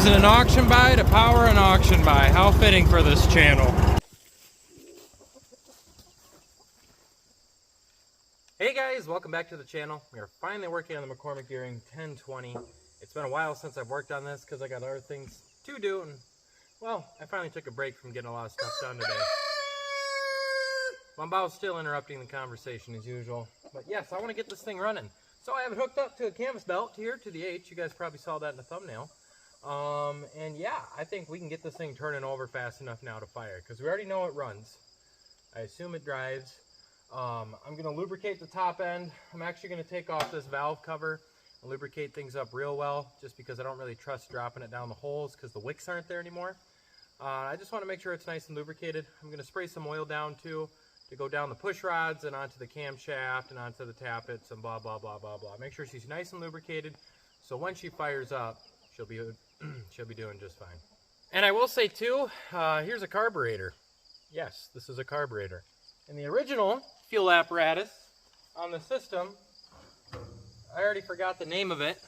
using an auction buy to power an auction buy. How fitting for this channel. Hey guys, welcome back to the channel. We are finally working on the McCormick-Deering 1020. It's been a while since I've worked on this because I got other things to do, and well, I finally took a break from getting a lot of stuff done today. Mombao's still interrupting the conversation as usual, but yes, I want to get this thing running. So I have it hooked up to a canvas belt here to the H. You guys probably saw that in the thumbnail. And yeah, I think we can get this thing turning over fast enough now to fire because we already know it runs. I assume it drives. I'm going to lubricate the top end. I'm actually going to take off this valve cover and lubricate things up real well just because I don't really trust dropping it down the holes because the wicks aren't there anymore. I just want to make sure it's nice and lubricated. I'm going to spray some oil down too to go down the push rods and onto the camshaft and onto the tappets and blah, blah, blah, blah, blah. Make sure she's nice and lubricated so when she fires up, she'll be doing just fine. And I will say too, here's a carburetor. Yes, this is a carburetor. And the original fuel apparatus on the system, I already forgot the name of it,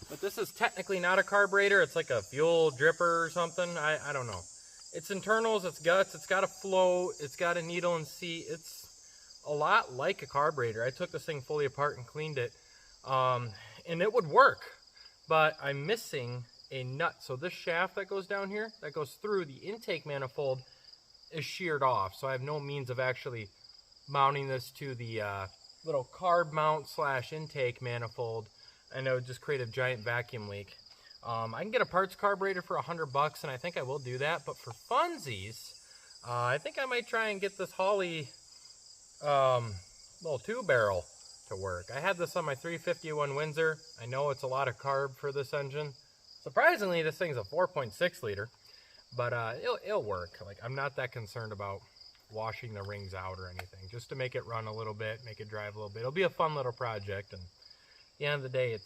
but this is technically not a carburetor. It's like a fuel dripper or something. I don't know. It's internals, it's guts, it's got a float, it's got a needle and seat. It's a lot like a carburetor. I took this thing fully apart and cleaned it, and it would work, but I'm missing a nut. So this shaft that goes down here, that goes through the intake manifold, is sheared off. So I have no means of actually mounting this to the little carb mount / intake manifold, and it would just create a giant vacuum leak. I can get a parts carburetor for $100, and I think I will do that. But for funsies, I think I might try and get this Holley little 2-barrel to work. I had this on my 351 Windsor. I know it's a lot of carb for this engine. Surprisingly, this thing's a 4.6 liter, but it'll work. Like, I'm not that concerned about washing the rings out or anything. Just to make it run a little bit, make it drive a little bit. It'll be a fun little project, and at the end of the day,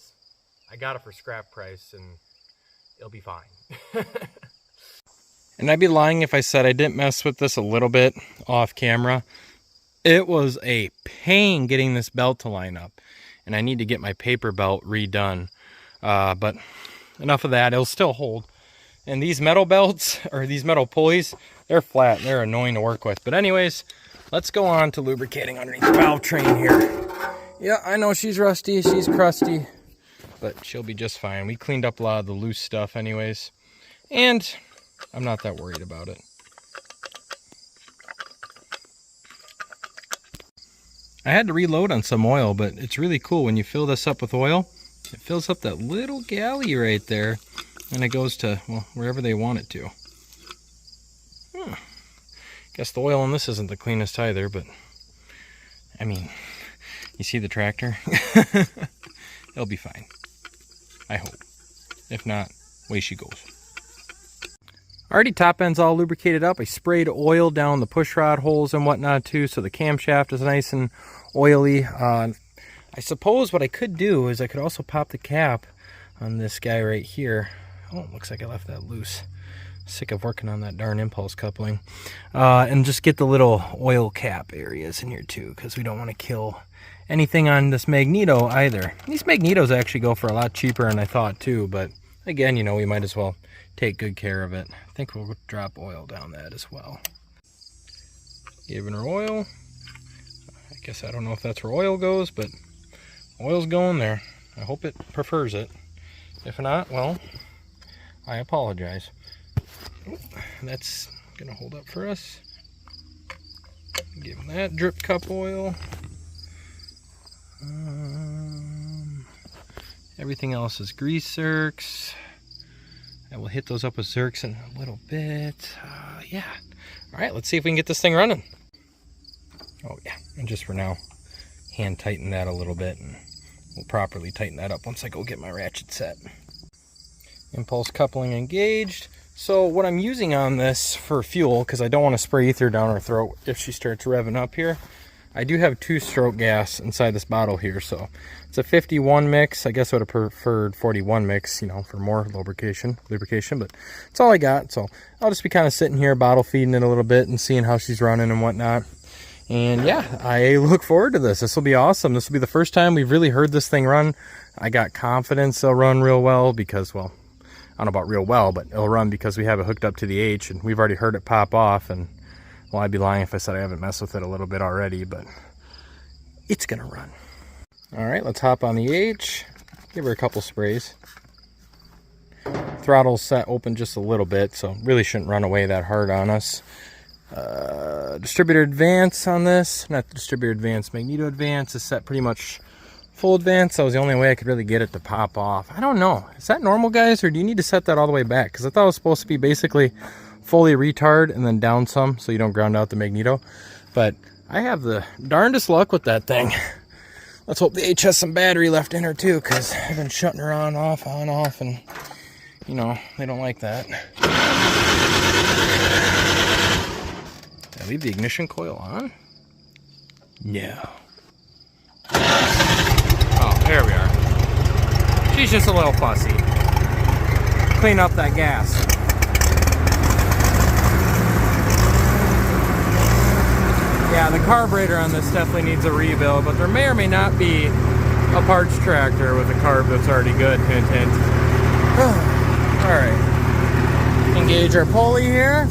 I got it for scrap price, and it'll be fine. And I'd be lying if I said I didn't mess with this a little bit off camera. It was a pain getting this belt to line up, and I need to get my paper belt redone. But enough of that. It'll still hold. And these metal belts, or these metal pulleys, they're flat. They're annoying to work with. But anyways, let's go on to lubricating underneath the valve train here. Yeah, I know she's rusty. She's crusty. But she'll be just fine. We cleaned up a lot of the loose stuff anyways. And I'm not that worried about it. I had to reload on some oil, but it's really cool when you fill this up with oil. It fills up that little galley right there. And it goes to, well, wherever they want it to. Guess the oil on this isn't the cleanest either, but I mean, you see the tractor? It'll be fine. I hope. If not, away she goes. Already top end's all lubricated up. I sprayed oil down the push rod holes and whatnot too, so the camshaft is nice and oily. I suppose what I could do is I could also pop the cap on this guy right here. Oh, looks like I left that loose. Sick of working on that darn impulse coupling. And just get the little oil cap areas in here too, because we don't want to kill anything on this magneto either. These magnetos actually go for a lot cheaper than I thought too, but again, you know, we might as well take good care of it. I think we'll drop oil down that as well. Giving her oil. I guess I don't know if that's where oil goes, but oil's going there. I hope it prefers it. If not, well, I apologize. That's gonna hold up for us. Give him that drip cup oil. Everything else is grease zerks. I will hit those up with zerks in a little bit. Yeah. All right, let's see if we can get this thing running. Oh yeah, and just for now, hand tighten that a little bit, and we'll properly tighten that up once I go get my ratchet set. Impulse coupling engaged. So what I'm using on this for fuel, because I don't want to spray ether down her throat if she starts revving up here, I do have 2-stroke gas inside this bottle here. So it's a 51 mix. I guess I would have preferred 41 mix, you know, for more lubrication, but it's all I got. So I'll just be kind of sitting here bottle feeding it a little bit and seeing how she's running and whatnot. And yeah, I look forward to this. This will be awesome. This will be the first time we've really heard this thing run. I got confidence they'll run real well because, well, I don't know about real well, but it'll run because we have it hooked up to the H, and we've already heard it pop off. And well, I'd be lying if I said I haven't messed with it a little bit already, but it's gonna run. All right, let's hop on the H, give her a couple sprays. Throttle's set open just a little bit, so really shouldn't run away that hard on us. Distributor advance on this, not the distributor advance, magneto advance is set pretty much full advance. That was the only way I could really get it to pop off. I don't know, is that normal, guys, or do you need to set that all the way back? Because I thought it was supposed to be basically fully retard and then down some so you don't ground out the magneto. But I have the darndest luck with that thing. Let's hope the H has some battery left in her too, because I've been shutting her on, off, and you know, they don't like that. Did I leave the ignition coil on? No. Oh, there we are. She's just a little fussy. Clean up that gas. Yeah, the carburetor on this definitely needs a rebuild, but there may or may not be a parts tractor with a carb that's already good. Hint, hint. Alright. Engage our pulley here.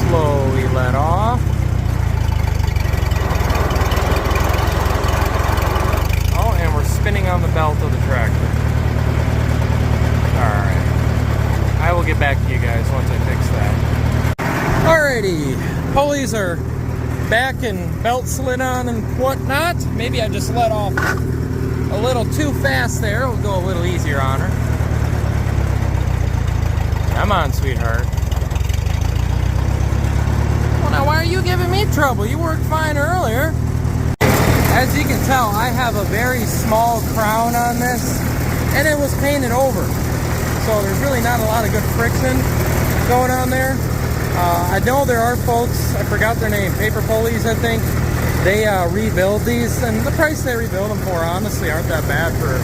Slowly let off. Oh, and we're spinning on the belt of the tractor. Alright. I will get back to you guys once I fix that. Alrighty, pulleys are back and belt slid on and whatnot. Maybe I just let off a little too fast there. We'll go a little easier on her. Come on, sweetheart. Well, now why are you giving me trouble? You worked fine earlier. As you can tell, I have a very small crown on this, and it was painted over. So there's really not a lot of good friction going on there. I know there are folks, I forgot their name, Paper Pulleys, I think. They rebuild these, and the price they rebuild them for honestly aren't that bad for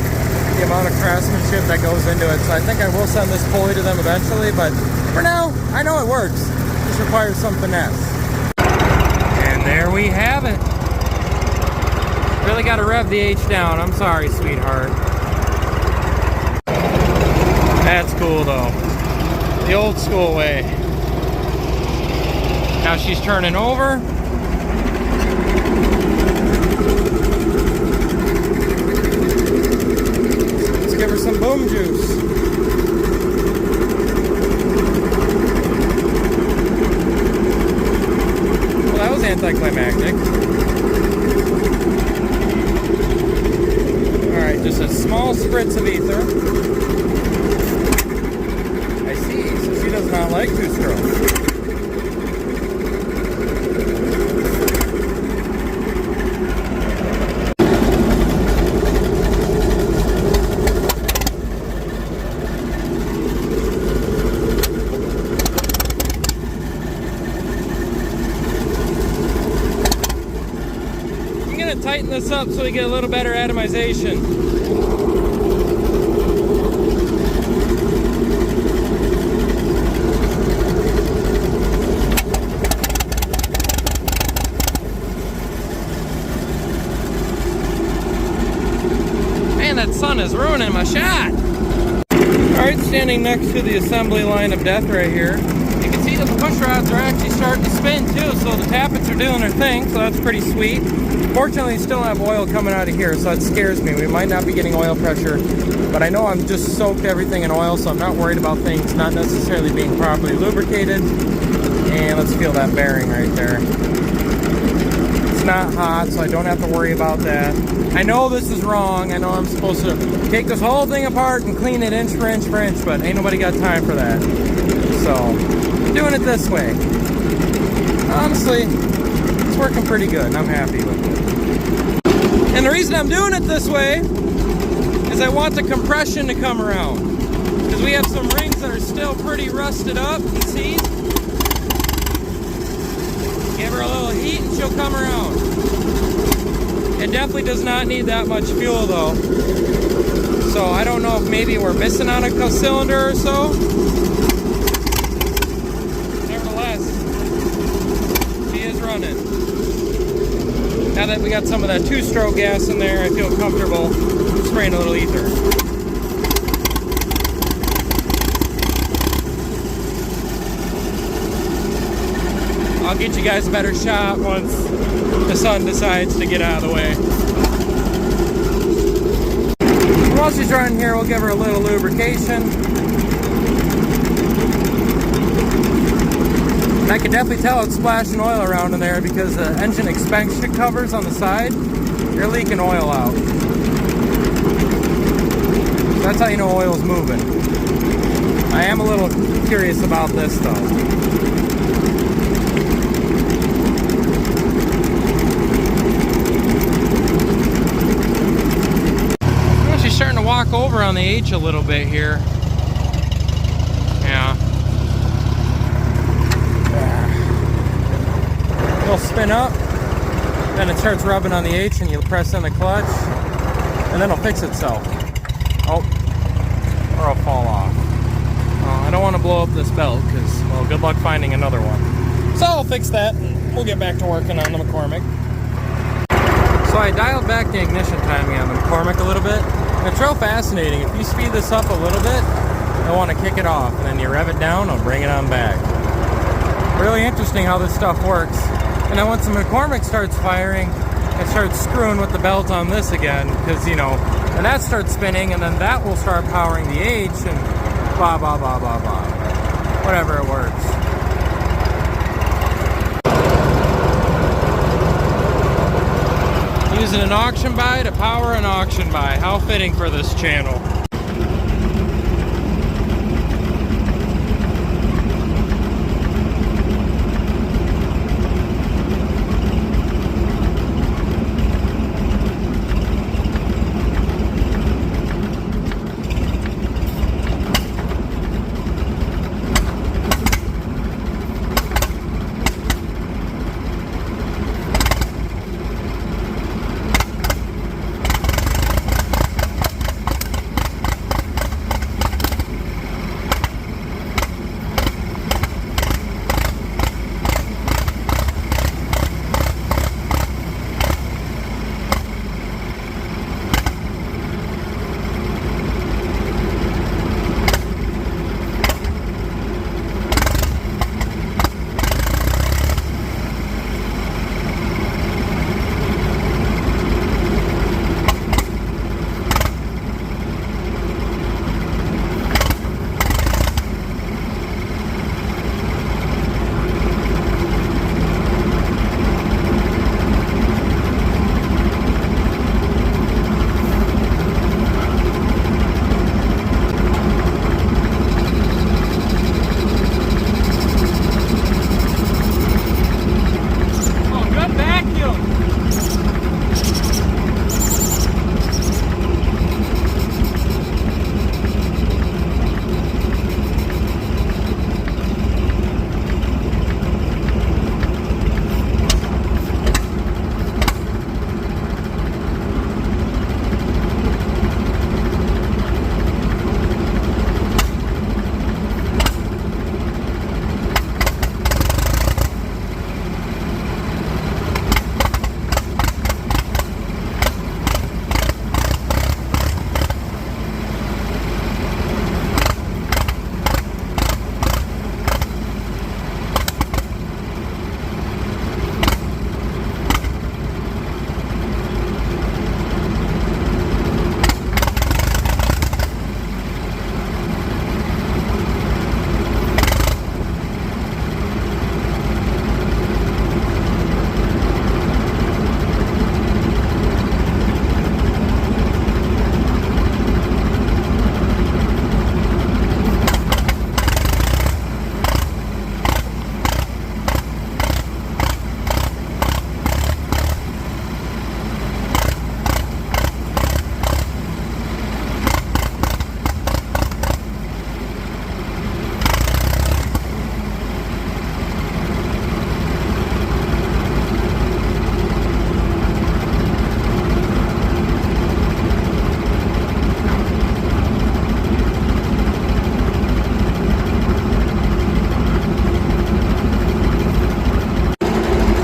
the amount of craftsmanship that goes into it. So I think I will send this pulley to them eventually, but for now, I know it works. It just requires some finesse. And there we have it. Really got to rev the H down. I'm sorry, sweetheart. That's cool though. The old school way. Now she's turning over. Let's give her some boom juice. Well, that was anticlimactic. Alright, just a small spritz of ether. I see, so she does not like two-stroke. Tighten this up so we get a little better atomization. Man, that sun is ruining my shot. Alright, standing next to the assembly line of death right here. You can see that the push rods are actually starting to spin too, so the tappets are doing their thing, so that's pretty sweet. Fortunately, still have oil coming out of here, so that scares me. We might not be getting oil pressure, but I know I'm just soaked everything in oil, so I'm not worried about things not necessarily being properly lubricated. And let's feel that bearing right there. It's not hot, so I don't have to worry about that. I know this is wrong. I know I'm supposed to take this whole thing apart and clean it inch for inch for inch, but ain't nobody got time for that. So, I'm doing it this way. Honestly, it's working pretty good, and I'm happy with it. And the reason I'm doing it this way is I want the compression to come around. Because we have some rings that are still pretty rusted up, you see? Give her a little heat and she'll come around. It definitely does not need that much fuel though. So I don't know if maybe we're missing on a cylinder or so. Nevertheless, she is running. Now that we got some of that 2-stroke gas in there, I feel comfortable spraying a little ether. I'll get you guys a better shot once the sun decides to get out of the way. While she's running here, we'll give her a little lubrication. And I can definitely tell it's splashing oil around in there because the engine inspection covers on the side, they're leaking oil out. So that's how you know oil's moving. I am a little curious about this though. Starting to walk over on the H a little bit here. Yeah. It'll spin up, then it starts rubbing on the H and you press on the clutch, and then it'll fix itself. Oh, or it'll fall off. I don't want to blow up this belt because, well, good luck finding another one. So I'll fix that and we'll get back to working on the McCormick. So I dialed back the ignition timing on the McCormick a little bit. And it's real fascinating. If you speed this up a little bit, you'll want to kick it off, and then you rev it down, it'll bring it on back. Really interesting how this stuff works. And then once the McCormick starts firing, it starts screwing with the belt on this again, because, you know, and that starts spinning, and then that will start powering the H, and blah, blah, blah, blah, blah. Whatever, it works. Using an auction buy to power an auction buy. How fitting for this channel.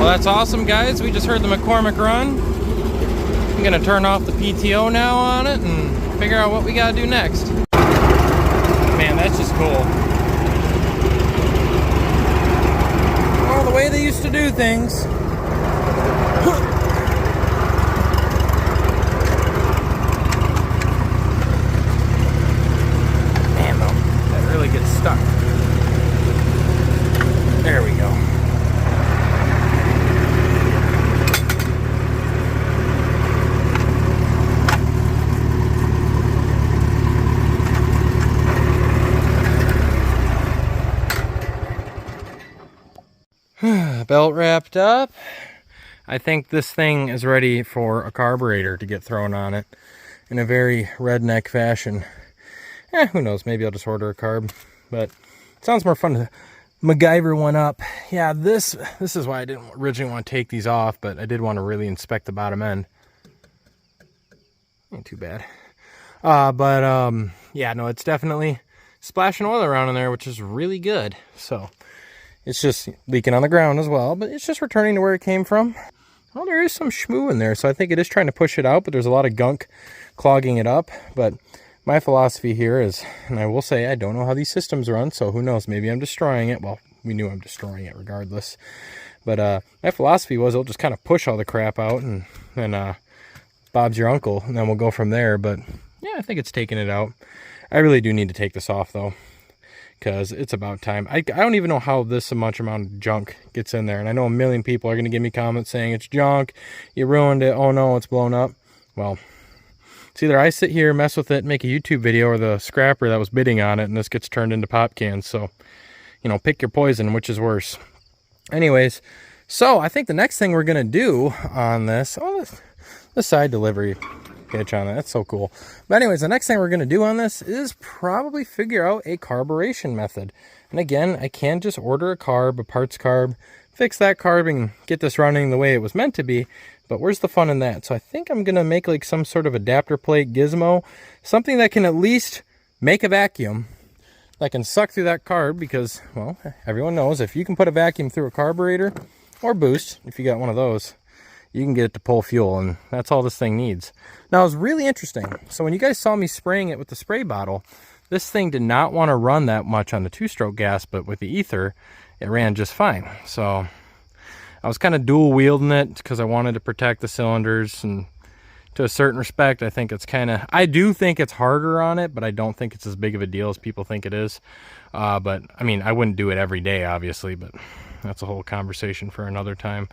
Well, that's awesome, guys. We just heard the McCormick run. I'm gonna turn off the PTO now on it and figure out what we gotta do next. Man, that's just cool. Well, the way they used to do things. Man, though, that really gets stuck. There we go. Belt wrapped up. I think this thing is ready for a carburetor to get thrown on it in a very redneck fashion. Who knows, maybe I'll just order a carb, but it sounds more fun to MacGyver one up. Yeah, this is why I didn't originally want to take these off, but I did want to really inspect the bottom end. Ain't too bad. Yeah, no, it's definitely splashing oil around in there, which is really good. So it's just leaking on the ground as well, but it's just returning to where it came from. Well, there is some schmoo in there, so I think it is trying to push it out, but there's a lot of gunk clogging it up. But my philosophy here is, and I will say I don't know how these systems run, so who knows, maybe I'm destroying it. Well, we knew I'm destroying it regardless. But my philosophy was it'll just kind of push all the crap out, and then Bob's your uncle, and then we'll go from there. But yeah, I think it's taking it out. I really do need to take this off, though, because it's about time. I don't even know how this much amount of junk gets in there. And I know a million people are going to give me comments saying it's junk, you ruined it, oh no, it's blown up. Well, it's either I sit here, mess with it, make a YouTube video, or the scrapper that was bidding on it, and this gets turned into pop cans. So, you know, pick your poison, which is worse. Anyways, so I think the next thing we're going to do on this, the side delivery hitch on it, that's so cool. But anyways, the next thing we're going to do on this is probably figure out a carburation method. And again, I can just order a carb, a parts carb, fix that carb and get this running the way it was meant to be. But where's the fun in that? So I think I'm going to make like some sort of adapter plate gizmo, something that can at least make a vacuum that can suck through that carb, because, well, everyone knows if you can put a vacuum through a carburetor or boost, if you got one of those, you can get it to pull fuel, and that's all this thing needs. Now, it was really interesting. So when you guys saw me spraying it with the spray bottle, this thing did not want to run that much on the two-stroke gas, but with the ether, it ran just fine. So I was kind of dual wielding it because I wanted to protect the cylinders, and to a certain respect, I think it's kind of, I do think it's harder on it, but I don't think it's as big of a deal as people think it is. But I mean, I wouldn't do it every day, obviously, but that's a whole conversation for another time.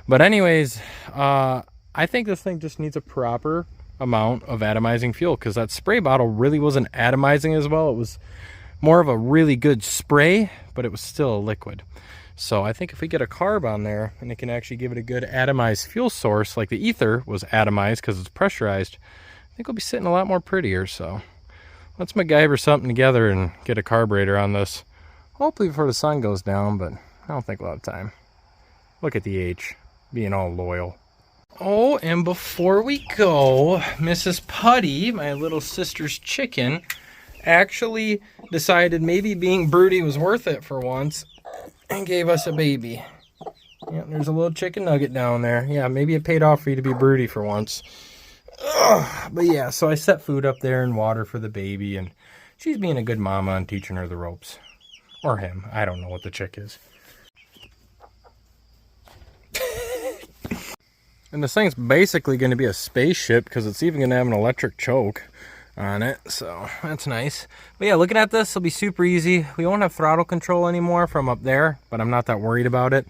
But anyways, I think this thing just needs a proper amount of atomizing fuel, because that spray bottle really wasn't atomizing as well. It was more of a really good spray, but it was still a liquid. So I think if we get a carb on there and it can actually give it a good atomized fuel source, like the ether was atomized because it's pressurized, I think we'll be sitting a lot more prettier. So let's MacGyver something together and get a carburetor on this. Hopefully before the sun goes down, but I don't think a lot of time. Look at the H, being all loyal. Oh, and before we go, Mrs. Putty, my little sister's chicken, actually decided maybe being broody was worth it for once and gave us a baby. Yeah, there's a little chicken nugget down there. Yeah, maybe it paid off for you to be broody for once. Ugh. But yeah, so I set food up there and water for the baby, and she's being a good mama and teaching her the ropes. Or him. I don't know what the chick is. And this thing's basically going to be a spaceship, because it's even going to have an electric choke on it, so that's nice. But yeah, looking at this, it'll be super easy. We won't have throttle control anymore from up there, but I'm not that worried about it.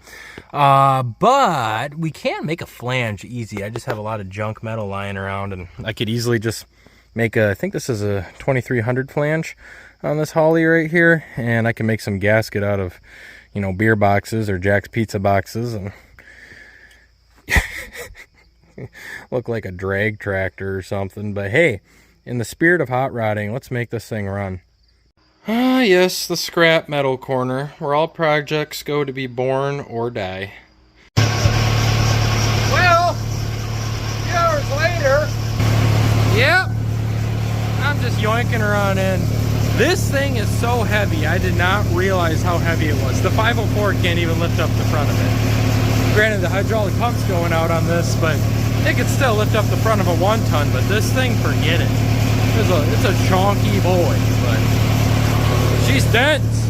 But we can make a flange easy. I just have a lot of junk metal lying around, and I could easily just make a, I think this is a 2300 flange on this Holley right here, and I can make some gasket out of, you know, beer boxes or Jack's Pizza boxes, and look like a drag tractor or something. But hey, in the spirit of hot rodding, let's make this thing run. Ah, yes, the scrap metal corner, where all projects go to be born or die. Well, a few hours later, yep, I'm just yoinking her on in. This thing is so heavy, I did not realize how heavy it was. The 504 can't even lift up the front of it. Granted, the hydraulic pump's going out on this, but it could still lift up the front of a 1-ton, but this thing, forget it. It's a chonky boy, but she's dense.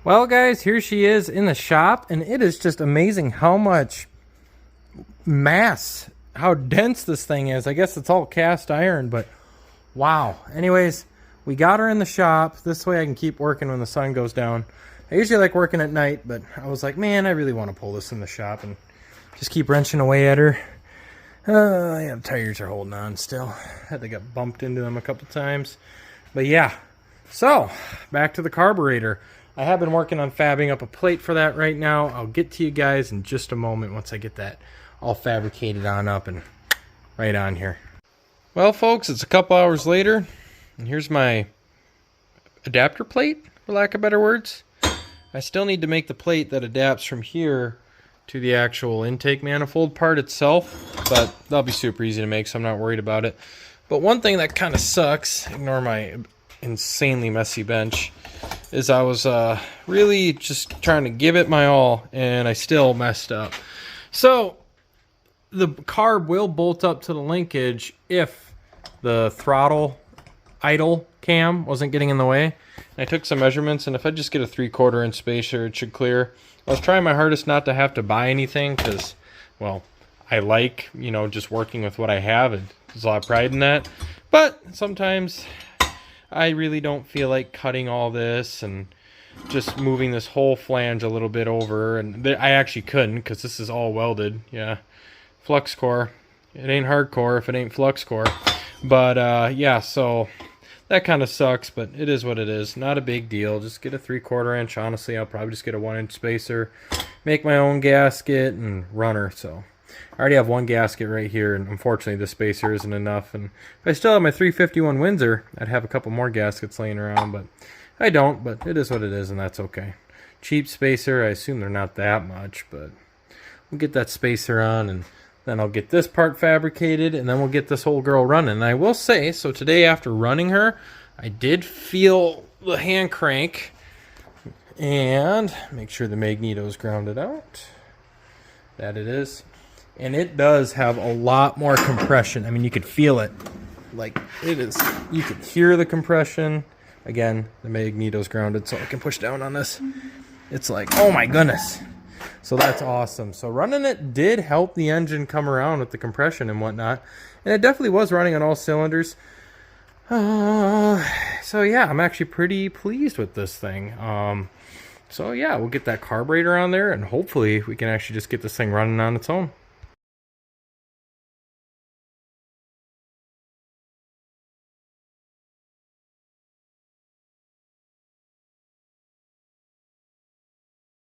Well guys, here she is in the shop, and it is just amazing how much mass, how dense this thing is. I guess it's all cast iron, but wow. Anyways, we got her in the shop. This way I can keep working when the sun goes down. I usually like working at night, but I was like, man, I really want to pull this in the shop and just keep wrenching away at her. Yeah, the tires are holding on still. Had to get bumped into them a couple times. But yeah, so back to the carburetor. I have been working on fabbing up a plate for that right now. I'll get to you guys in just a moment once I get that all fabricated on up and right on here. Well folks, it's a couple hours later, and here's my adapter plate, for lack of better words. I still need to make the plate that adapts from here to the actual intake manifold part itself, but that'll be super easy to make, so I'm not worried about it. But one thing that kind of sucks, ignore my insanely messy bench, is I was really just trying to give it my all, and I still messed up. So the carb will bolt up to the linkage if the throttle idle cam wasn't getting in the way. And I took some measurements, and if I just get a 3/4 inch spacer, it should clear. I was trying my hardest not to have to buy anything because, well, I like, you know, just working with what I have, and there's a lot of pride in that. But sometimes I really don't feel like cutting all this and just moving this whole flange a little bit over. And I actually couldn't because this is all welded. Yeah, flux core. It ain't hardcore if it ain't flux core. But yeah, so that kind of sucks, but it is what it is. Not a big deal. Just get a 3/4 inch. Honestly, I'll probably just get a 1-inch spacer, make my own gasket, and runner. So I already have one gasket right here, and unfortunately this spacer isn't enough. And if I still have my 351 Windsor, I'd have a couple more gaskets laying around, but I don't. But it is what it is, and that's okay. Cheap spacer, I assume they're not that much, but we'll get that spacer on, and then I'll get this part fabricated, and then we'll get this whole girl running. And I will say, so today after running her, I did feel the hand crank, and make sure the magneto's grounded out. That it is. And it does have a lot more compression. I mean, you could feel it. Like, it is, you could hear the compression. Again, the magneto's grounded, so I can push down on this. It's like, oh my goodness. So that's awesome. So running it did help the engine come around with the compression and whatnot. And it definitely was running on all cylinders. So yeah, I'm actually pretty pleased with this thing. So yeah, we'll get that carburetor on there, and hopefully we can actually just get this thing running on its own.